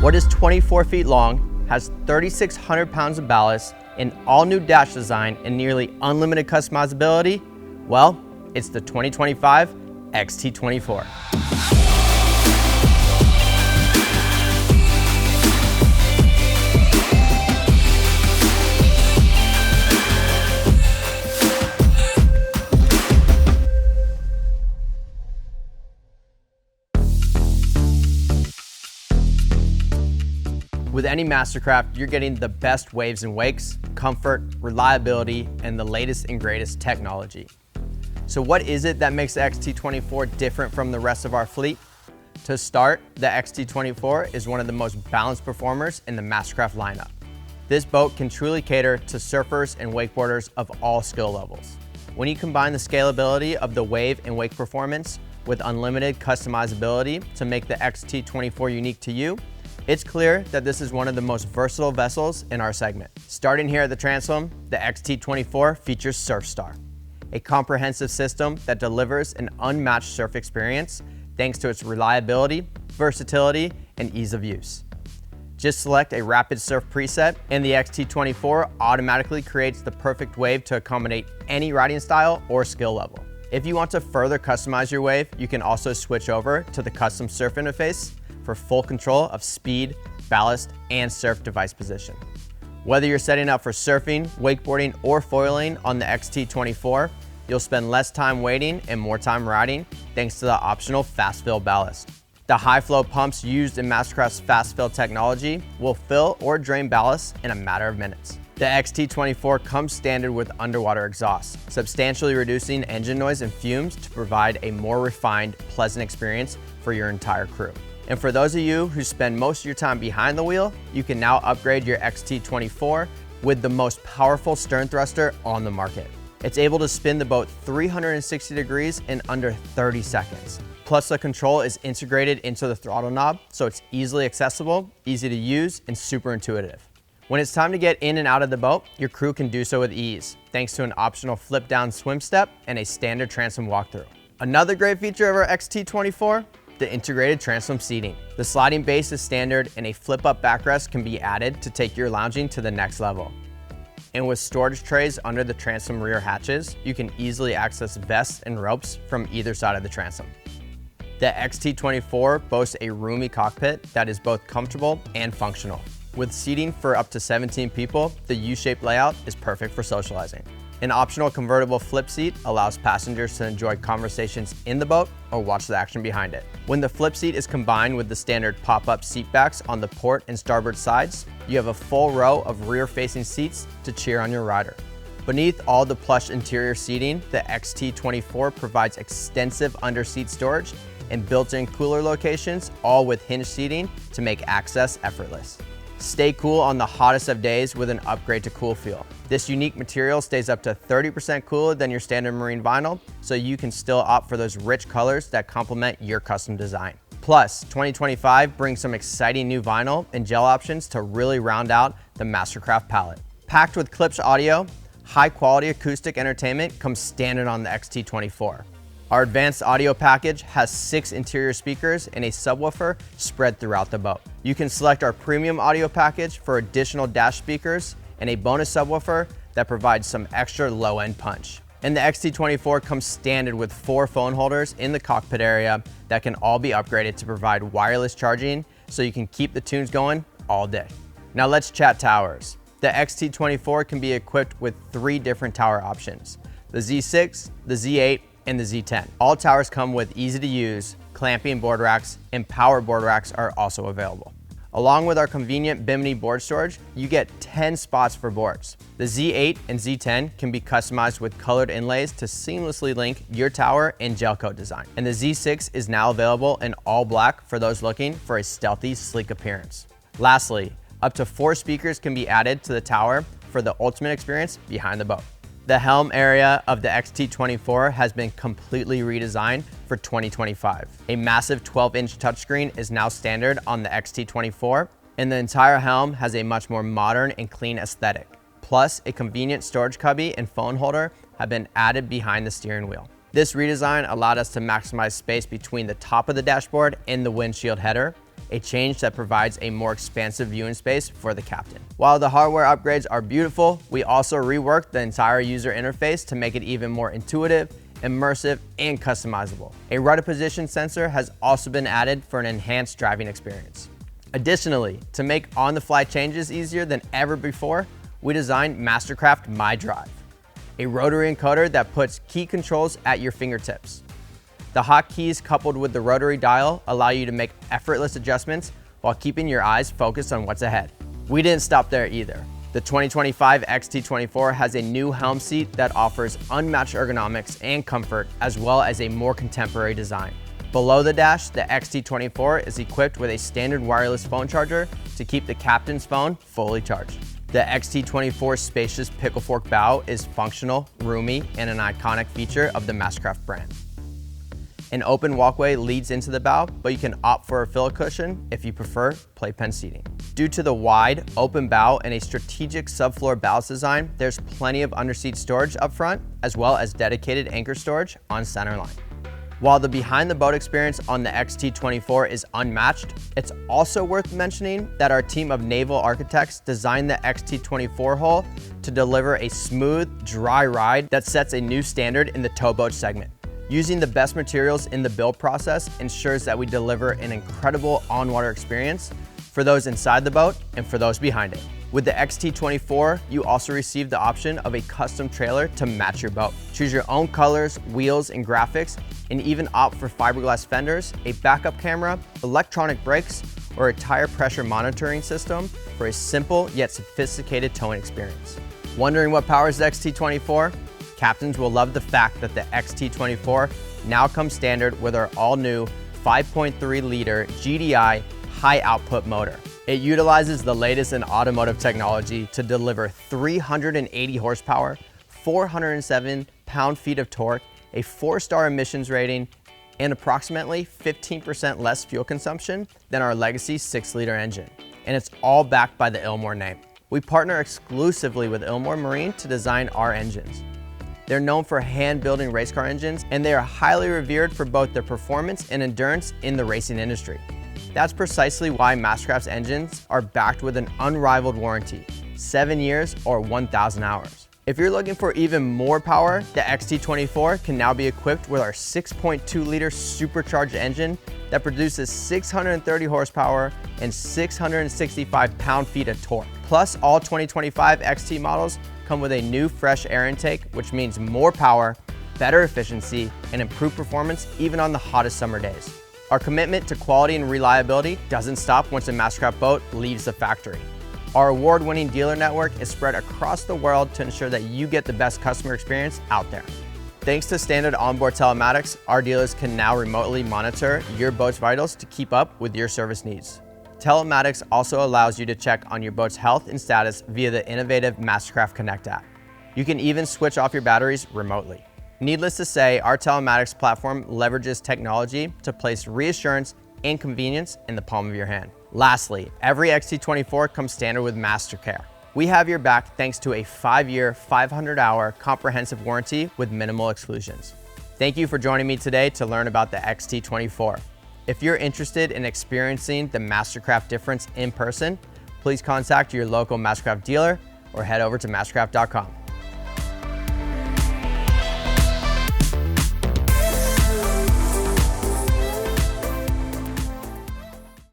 What is 24 feet long, has 3,600 pounds of ballast, an all-new dash design, and nearly unlimited customizability? Well, it's the 2025 XT24. With any MasterCraft, you're getting the best waves and wakes, comfort, reliability, and the latest and greatest technology. So what is it that makes the XT24 different from the rest of our fleet? To start, the XT24 is one of the most balanced performers in the MasterCraft lineup. This boat can truly cater to surfers and wakeboarders of all skill levels. When you combine the scalability of the wave and wake performance with unlimited customizability to make the XT24 unique to you, it's clear that this is one of the most versatile vessels in our segment. Starting here at the transom, the XT24 features SurfStar, a comprehensive system that delivers an unmatched surf experience thanks to its reliability, versatility, and ease of use. Just select a rapid surf preset and the XT24 automatically creates the perfect wave to accommodate any riding style or skill level. If you want to further customize your wave, you can also switch over to the custom surf interface for full control of speed, ballast, and surf device position. Whether you're setting up for surfing, wakeboarding, or foiling on the XT24, you'll spend less time waiting and more time riding thanks to the optional fast fill ballast. The high flow pumps used in MasterCraft's fast fill technology will fill or drain ballast in a matter of minutes. The XT24 comes standard with underwater exhaust, substantially reducing engine noise and fumes to provide a more refined, pleasant experience for your entire crew. And for those of you who spend most of your time behind the wheel, you can now upgrade your XT24 with the most powerful stern thruster on the market. It's able to spin the boat 360 degrees in under 30 seconds. Plus, the control is integrated into the throttle knob, so it's easily accessible, easy to use, and super intuitive. When it's time to get in and out of the boat, your crew can do so with ease, thanks to an optional flip down swim step and a standard transom walkthrough. Another great feature of our XT24, the integrated transom seating. The sliding base is standard and a flip-up backrest can be added to take your lounging to the next level. And with storage trays under the transom rear hatches, you can easily access vests and ropes from either side of the transom. The XT24 boasts a roomy cockpit that is both comfortable and functional. With seating for up to 17 people, the U-shaped layout is perfect for socializing. An optional convertible flip seat allows passengers to enjoy conversations in the boat or watch the action behind it. When the flip seat is combined with the standard pop-up seat backs on the port and starboard sides, you have a full row of rear-facing seats to cheer on your rider. Beneath all the plush interior seating, the XT24 provides extensive under-seat storage and built-in cooler locations, all with hinged seating to make access effortless. Stay cool on the hottest of days with an upgrade to Cool Feel. This unique material stays up to 30% cooler than your standard marine vinyl, so you can still opt for those rich colors that complement your custom design. Plus, 2025 brings some exciting new vinyl and gel options to really round out the MasterCraft palette. Packed with Klipsch audio, high-quality acoustic entertainment comes standard on the XT24. Our advanced audio package has 6 interior speakers and a subwoofer spread throughout the boat. You can select our premium audio package for additional dash speakers and a bonus subwoofer that provides some extra low-end punch. And the XT24 comes standard with 4 phone holders in the cockpit area that can all be upgraded to provide wireless charging so you can keep the tunes going all day. Now let's chat towers. The XT24 can be equipped with 3 different tower options: the Z6, the Z8, and the Z10. All towers come with easy to use clamping board racks, and power board racks are also available. Along with our convenient Bimini board storage, you get 10 spots for boards. The Z8 and Z10 can be customized with colored inlays to seamlessly link your tower and gel coat design. And the Z6 is now available in all black for those looking for a stealthy, sleek appearance. Lastly, up to 4 speakers can be added to the tower for the ultimate experience behind the boat. The helm area of the XT24 has been completely redesigned for 2025. A massive 12-inch touchscreen is now standard on the XT24, and the entire helm has a much more modern and clean aesthetic. Plus, a convenient storage cubby and phone holder have been added behind the steering wheel. This redesign allowed us to maximize space between the top of the dashboard and the windshield header, a change that provides a more expansive viewing space for the captain. While the hardware upgrades are beautiful, we also reworked the entire user interface to make it even more intuitive, immersive, and customizable. A rudder position sensor has also been added for an enhanced driving experience. Additionally, to make on-the-fly changes easier than ever before, we designed MasterCraft MyDrive, a rotary encoder that puts key controls at your fingertips. The hotkeys coupled with the rotary dial allow you to make effortless adjustments while keeping your eyes focused on what's ahead. We didn't stop there either. The 2025 XT24 has a new helm seat that offers unmatched ergonomics and comfort, as well as a more contemporary design. Below the dash, the XT24 is equipped with a standard wireless phone charger to keep the captain's phone fully charged. The XT24's spacious pickle fork bow is functional, roomy, and an iconic feature of the MasterCraft brand. An open walkway leads into the bow, but you can opt for a fill cushion if you prefer playpen seating. Due to the wide, open bow and a strategic subfloor ballast design, there's plenty of underseat storage up front, as well as dedicated anchor storage on centerline. While the behind-the-boat experience on the XT24 is unmatched, it's also worth mentioning that our team of naval architects designed the XT24 hull to deliver a smooth, dry ride that sets a new standard in the towboat segment. Using the best materials in the build process ensures that we deliver an incredible on-water experience for those inside the boat and for those behind it. With the XT24, you also receive the option of a custom trailer to match your boat. Choose your own colors, wheels, and graphics, and even opt for fiberglass fenders, a backup camera, electronic brakes, or a tire pressure monitoring system for a simple yet sophisticated towing experience. Wondering what powers the XT24? Captains will love the fact that the XT24 now comes standard with our all-new 5.3-liter GDI high-output motor. It utilizes the latest in automotive technology to deliver 380 horsepower, 407 pound-feet of torque, a 4-star emissions rating, and approximately 15% less fuel consumption than our legacy 6-liter engine. And it's all backed by the Ilmor name. We partner exclusively with Ilmor Marine to design our engines. They're known for hand-building race car engines, and they are highly revered for both their performance and endurance in the racing industry. That's precisely why MasterCraft's engines are backed with an unrivaled warranty, 7 years or 1,000 hours. If you're looking for even more power, the XT24 can now be equipped with our 6.2-liter supercharged engine that produces 630 horsepower and 665 pound-feet of torque. Plus, all 2025 XT models come with a new fresh air intake, which means more power, better efficiency, and improved performance even on the hottest summer days. Our commitment to quality and reliability doesn't stop once a MasterCraft boat leaves the factory. Our award-winning dealer network is spread across the world to ensure that you get the best customer experience out there. Thanks to standard onboard telematics, our dealers can now remotely monitor your boat's vitals to keep up with your service needs. Telematics also allows you to check on your boat's health and status via the innovative MasterCraft Connect app. You can even switch off your batteries remotely. Needless to say, our telematics platform leverages technology to place reassurance and convenience in the palm of your hand. Lastly, every XT24 comes standard with MasterCare. We have your back thanks to a 5-year, 500-hour comprehensive warranty with minimal exclusions. Thank you for joining me today to learn about the XT24. If you're interested in experiencing the MasterCraft difference in person, please contact your local MasterCraft dealer or head over to mastercraft.com.